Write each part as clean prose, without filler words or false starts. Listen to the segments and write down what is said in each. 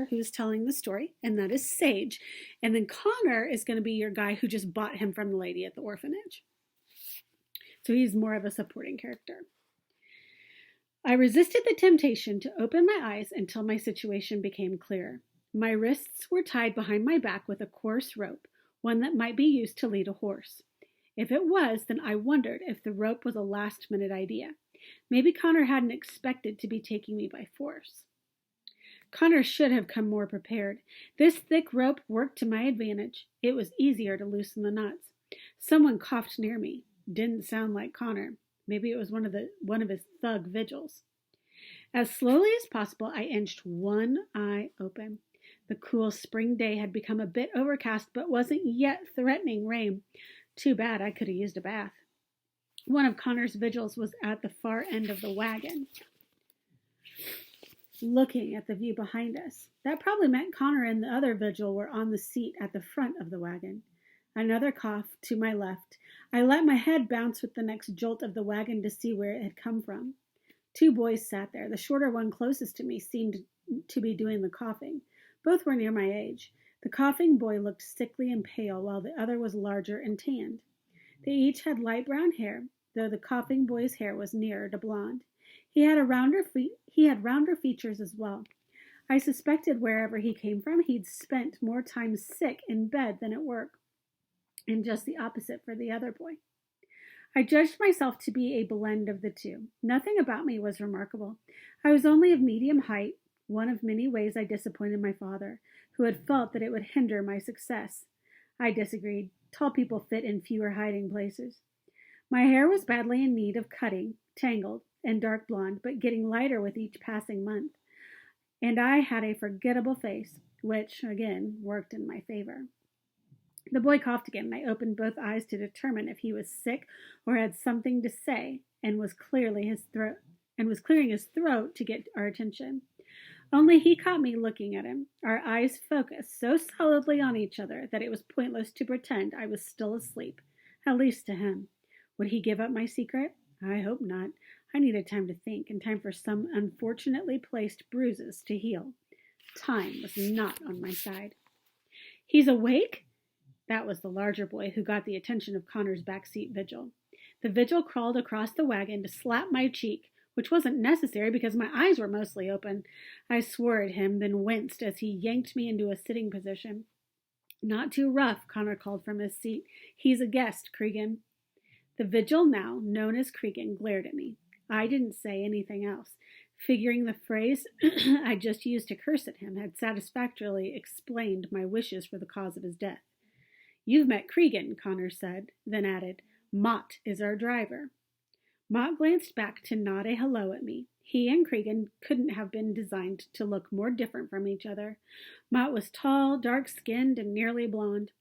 who's telling the story, and that is Sage. And then Connor is going to be your guy who just bought him from the lady at the orphanage. So he's more of a supporting character. I resisted the temptation to open my eyes until my situation became clear. My wrists were tied behind my back with a coarse rope, one that might be used to lead a horse. If it was, then I wondered if the rope was a last-minute idea. Maybe Connor hadn't expected to be taking me by force. Connor should have come more prepared. This thick rope worked to my advantage. It was easier to loosen the knots. Someone coughed near me. Didn't sound like Connor. Maybe it was one of his thug vigils. As slowly as possible, I inched one eye open. The cool spring day had become a bit overcast, but wasn't yet threatening rain. Too bad I could have used a bath. One of Connor's vigils was at the far end of the wagon, looking at the view behind us. That probably meant Connor and the other vigil were on the seat at the front of the wagon. Another cough to my left. I let my head bounce with the next jolt of the wagon to see where it had come from. Two boys sat there. The shorter one closest to me seemed to be doing the coughing. Both were near my age. The coughing boy looked sickly and pale, while the other was larger and tanned. They each had light brown hair, though the coughing boy's hair was nearer to blonde. He had rounder features as well. I suspected wherever he came from, he'd spent more time sick in bed than at work, and just the opposite for the other boy. I judged myself to be a blend of the two. Nothing about me was remarkable. I was only of medium height, one of many ways I disappointed my father, who had felt that it would hinder my success. I disagreed. Tall people fit in fewer hiding places. My hair was badly in need of cutting, tangled, and dark blonde, but getting lighter with each passing month. And I had a forgettable face, which, again, worked in my favor. The boy coughed again, and I opened both eyes to determine if he was sick or had something to say, and was clearing his throat to get our attention. Only he caught me looking at him. Our eyes focused so solidly on each other that it was pointless to pretend I was still asleep, at least to him. Would he give up my secret? I hope not. I needed time to think, and time for some unfortunately placed bruises to heal. Time was not on my side. He's awake? That was the larger boy who got the attention of Connor's backseat vigil. The vigil crawled across the wagon to slap my cheek, which wasn't necessary because my eyes were mostly open. I swore at him, then winced as he yanked me into a sitting position. Not too rough, Connor called from his seat. He's a guest, Cregan. The vigil, now known as Cregan, glared at me. I didn't say anything else, figuring the phrase I just used to curse at him had satisfactorily explained my wishes for the cause of his death. You've met Cregan, Connor said, then added, Mott is our driver. Mott glanced back to nod a hello at me. He and Cregan couldn't have been designed to look more different from each other. Mott was tall, dark-skinned, and nearly blonde.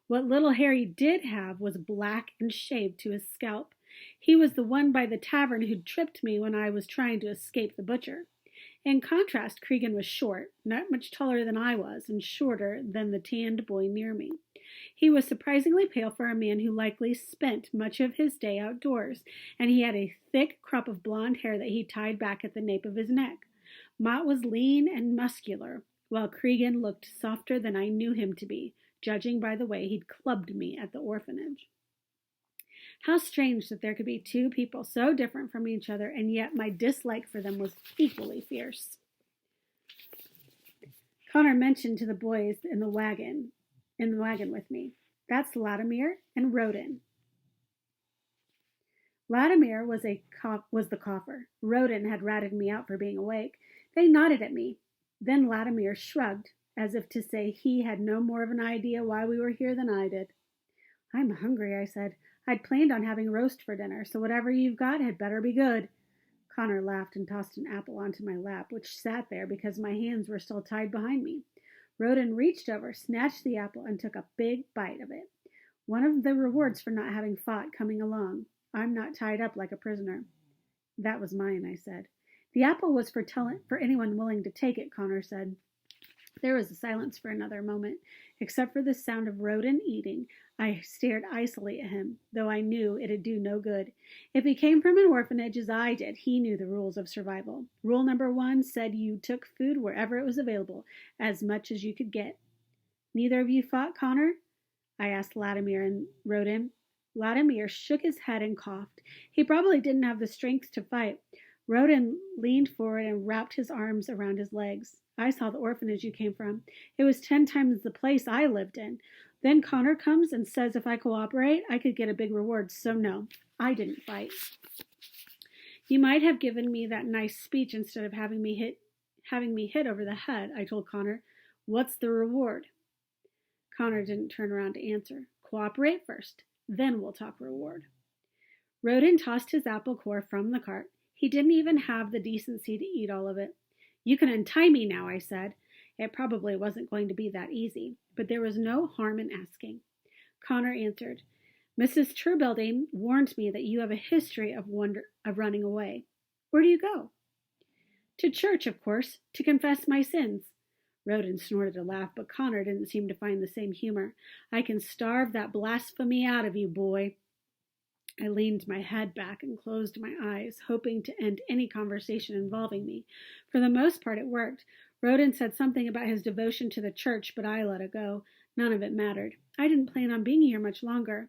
What little hair he did have was black and shaved to his scalp. He was the one by the tavern who'd tripped me when I was trying to escape the butcher. In contrast, Cregan was short, not much taller than I was, and shorter than the tanned boy near me. He was surprisingly pale for a man who likely spent much of his day outdoors, and he had a thick crop of blonde hair that he tied back at the nape of his neck. Mott was lean and muscular, while Cregan looked softer than I knew him to be, judging by the way he'd clubbed me at the orphanage. How strange that there could be two people so different from each other, and yet my dislike for them was equally fierce. Connor mentioned to the boys in the wagon with me. That's Latimer and Roden. Latimer was the cougher. Roden had ratted me out for being awake. They nodded at me. Then Latimer shrugged, as if to say he had no more of an idea why we were here than I did. I'm hungry, I said. I'd planned on having roast for dinner, so whatever you've got had better be good. Connor laughed and tossed an apple onto my lap, which sat there because my hands were still tied behind me. Roden reached over, snatched the apple, and took a big bite of it. One of the rewards for not having fought coming along. I'm not tied up like a prisoner. That was mine, I said. The apple was for anyone willing to take it, Connor said. There was a silence for another moment. Except for the sound of Roden eating, I stared icily at him, though I knew it'd do no good. If he came from an orphanage as I did, he knew the rules of survival. Rule number 1 said you took food wherever it was available, as much as you could get. Neither of you fought, Connor? I asked Latimer and Roden. Latimer shook his head and coughed. He probably didn't have the strength to fight. Roden leaned forward and wrapped his arms around his legs. I saw the orphanage you came from. It was 10 times the place I lived in. Then Connor comes and says if I cooperate, I could get a big reward, so no, I didn't fight. You might have given me that nice speech instead of having me hit over the head, I told Connor. What's the reward? Connor didn't turn around to answer. Cooperate first, then we'll talk reward. Roden tossed his apple core from the cart. He didn't even have the decency to eat all of it. You can untie me now, I said. It probably wasn't going to be that easy, but there was no harm in asking. Connor answered, Mrs. Terbelding warned me that you have a history of running away. Where do you go? To church, of course, to confess my sins. Roden snorted a laugh, but Connor didn't seem to find the same humor. I can starve that blasphemy out of you, boy. I leaned my head back and closed my eyes, hoping to end any conversation involving me. For the most part, it worked. Roden said something about his devotion to the church, but I let it go. None of it mattered. I didn't plan on being here much longer.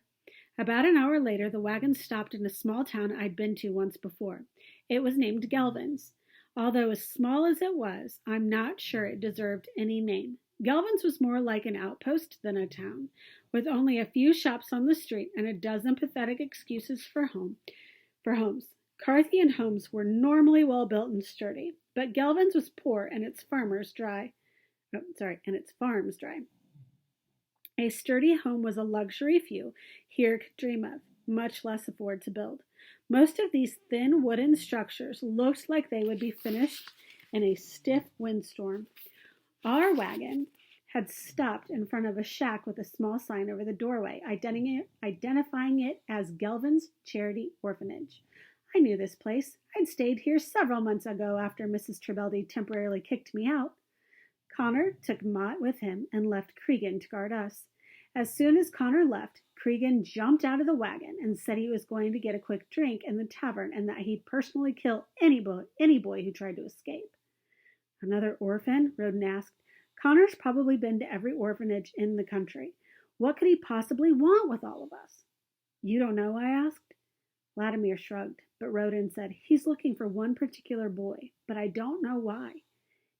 About an hour later, the wagon stopped in a small town I'd been to once before. It was named Gelvins. Although as small as it was, I'm not sure it deserved any name. Gelvins was more like an outpost than a town, with only a few shops on the street and a dozen pathetic excuses for homes. Carthian homes were normally well built and sturdy, but Gelvins was poor and its farms dry. A sturdy home was a luxury few here could dream of, much less afford to build. Most of these thin wooden structures looked like they would be finished in a stiff windstorm. Our wagon had stopped in front of a shack with a small sign over the doorway, identifying it as Gelvin's Charity Orphanage. I knew this place. I'd stayed here several months ago after Mrs. Trebeldy temporarily kicked me out. Connor took Mott with him and left Cregan to guard us. As soon as Connor left, Cregan jumped out of the wagon and said he was going to get a quick drink in the tavern and that he'd personally kill any boy who tried to escape. Another orphan? Roden asked. Connor's probably been to every orphanage in the country. What could he possibly want with all of us? You don't know, I asked. Latimer shrugged, but Roden said, he's looking for one particular boy, but I don't know why.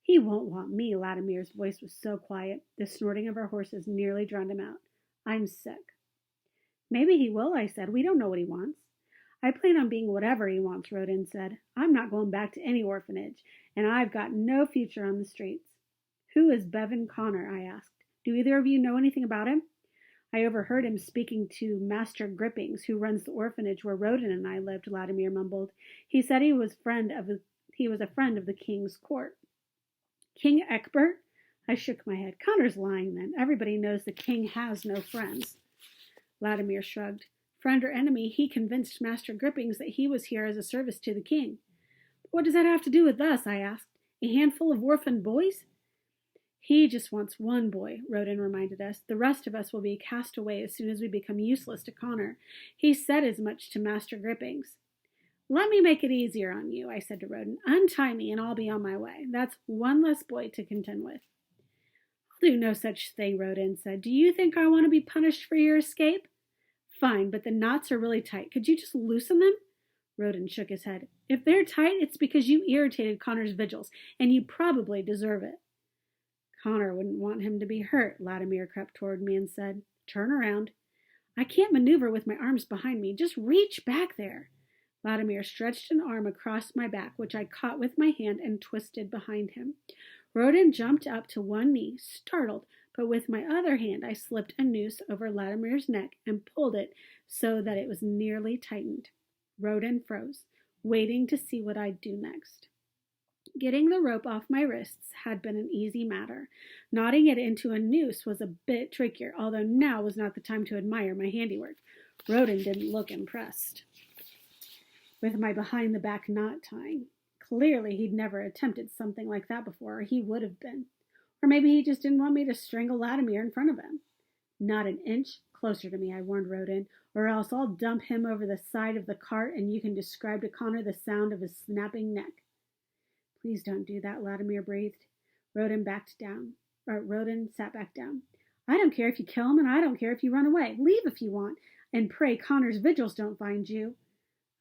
He won't want me, Latimer's voice was so quiet, the snorting of our horses nearly drowned him out. I'm sick. Maybe he will, I said. We don't know what he wants. I plan on being whatever he wants, Roden said. I'm not going back to any orphanage, and I've got no future on the streets. Who is Bevan Connor? I asked. Do either of you know anything about him? I overheard him speaking to Master Grippings, who runs the orphanage where Roden and I lived, Latimer mumbled. He said he was a friend of the king's court. King Egbert? I shook my head. Connor's lying then. Everybody knows the king has no friends. Latimer shrugged. Friend or enemy, he convinced Master Grippings that he was here as a service to the king. What does that have to do with us? I asked. A handful of orphan boys? He just wants one boy, Roden reminded us. The rest of us will be cast away as soon as we become useless to Connor. He said as much to Master Grippings. Let me make it easier on you, I said to Roden. Untie me and I'll be on my way. That's one less boy to contend with. I'll do no such thing, Roden said. Do you think I want to be punished for your escape? Fine, but the knots are really tight. Could you just loosen them? Roden shook his head. If they're tight, it's because you irritated Connor's vigils, and you probably deserve it. Connor wouldn't want him to be hurt, Latimer crept toward me and said, Turn around. I can't maneuver with my arms behind me. Just reach back there. Latimer stretched an arm across my back, which I caught with my hand and twisted behind him. Roden jumped up to one knee, startled, but with my other hand I slipped a noose over Latimer's neck and pulled it so that it was nearly tightened. Roden froze, waiting to see what I'd do next. Getting the rope off my wrists had been an easy matter. Knotting it into a noose was a bit trickier, although now was not the time to admire my handiwork. Roden didn't look impressed with my behind-the-back knot tying. Clearly he'd never attempted something like that before, or he would have been. Or maybe he just didn't want me to strangle Latimer in front of him. Not an inch closer to me, I warned Rodin, or else I'll dump him over the side of the cart and you can describe to Connor the sound of his snapping neck. Please don't do that, Latimer breathed. Rodin sat back down. I don't care if you kill him, and I don't care if you run away. Leave if you want, and pray Connor's vigils don't find you.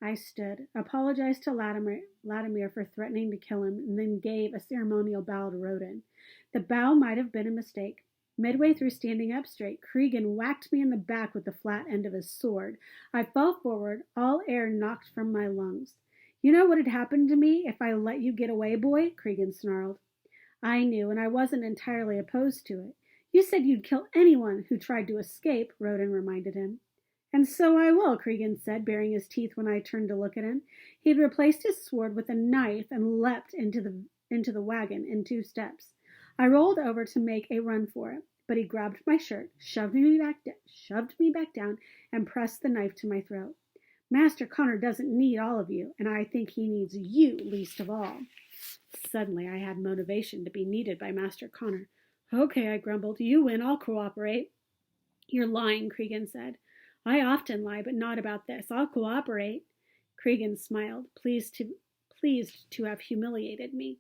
I stood, apologized to Latimer for threatening to kill him, and then gave a ceremonial bow to Rodin. The bow might have been a mistake. Midway through standing up straight, Cregan whacked me in the back with the flat end of his sword. I fell forward, all air knocked from my lungs. You know what had happened to me if I let you get away, boy? Cregan snarled. I knew, and I wasn't entirely opposed to it. You said you'd kill anyone who tried to escape, Rodin reminded him. And so I will, Cregan said, baring his teeth when I turned to look at him. He had replaced his sword with a knife and leapt into the wagon in 2 steps. I rolled over to make a run for it, but he grabbed my shirt, shoved me back down, and pressed the knife to my throat. Master Connor doesn't need all of you, and I think he needs you least of all. Suddenly I had motivation to be needed by Master Connor. Okay, I grumbled. You win, I'll cooperate. You're lying, Cregan said. I often lie, but not about this. I'll cooperate. Cregan smiled, pleased to have humiliated me.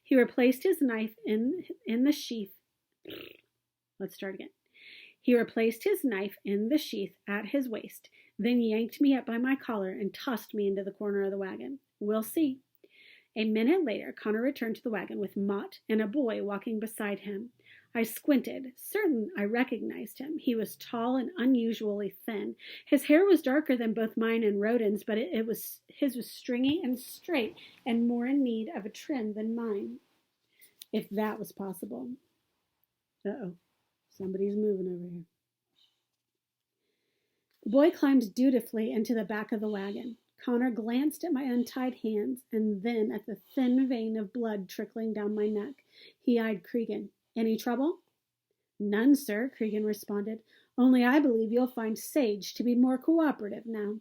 He replaced his knife in the sheath. Let's start again. He replaced his knife in the sheath at his waist, then yanked me up by my collar and tossed me into the corner of the wagon. We'll see. A minute later, Connor returned to the wagon with Mott and a boy walking beside him. I squinted, certain I recognized him. He was tall and unusually thin. His hair was darker than both mine and Rodin's, but his was stringy and straight and more in need of a trim than mine, if that was possible. Uh-oh, somebody's moving over here. The boy climbed dutifully into the back of the wagon. Connor glanced at my untied hands and then at the thin vein of blood trickling down my neck. He eyed Cregan. Any trouble? None, sir, Cregan responded. Only I believe you'll find Sage to be more cooperative now.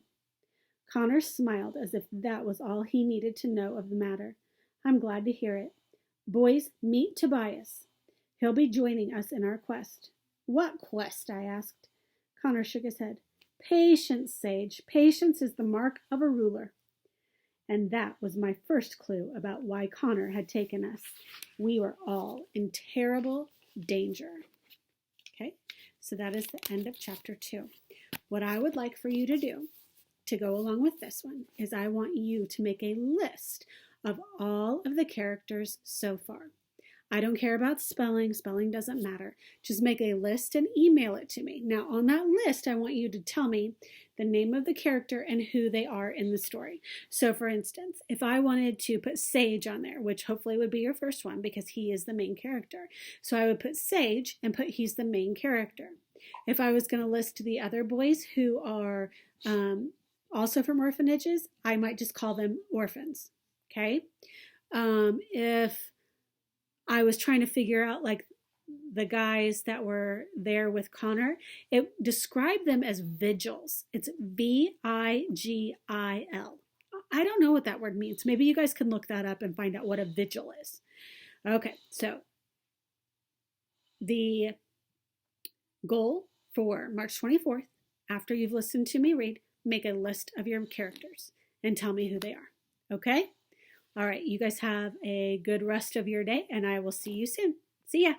Connor smiled as if that was all he needed to know of the matter. I'm glad to hear it. Boys, meet Tobias. He'll be joining us in our quest. What quest? I asked. Connor shook his head. Patience, Sage. Patience is the mark of a ruler. And that was my first clue about why Connor had taken us. We were all in terrible danger. Okay, so that is the end of chapter 2. What I would like for you to do to go along with this one is I want you to make a list of all of the characters so far. I don't care about spelling. Spelling doesn't matter. Just make a list and email it to me. Now, on that list, I want you to tell me the name of the character and who they are in the story. So, for instance, if I wanted to put Sage on there, which hopefully would be your first one because he is the main character. So I would put Sage and put he's the main character. If I was going to list the other boys who are also from orphanages, I might just call them orphans. Okay? If I was trying to figure out like the guys that were there with Connor, it described them as vigils. It's Vigil. I don't know what that word means. Maybe you guys can look that up and find out what a vigil is. Okay, so the goal for March 24th, after you've listened to me read, make a list of your characters and tell me who they are. Okay? All right, you guys have a good rest of your day, and I will see you soon. See ya.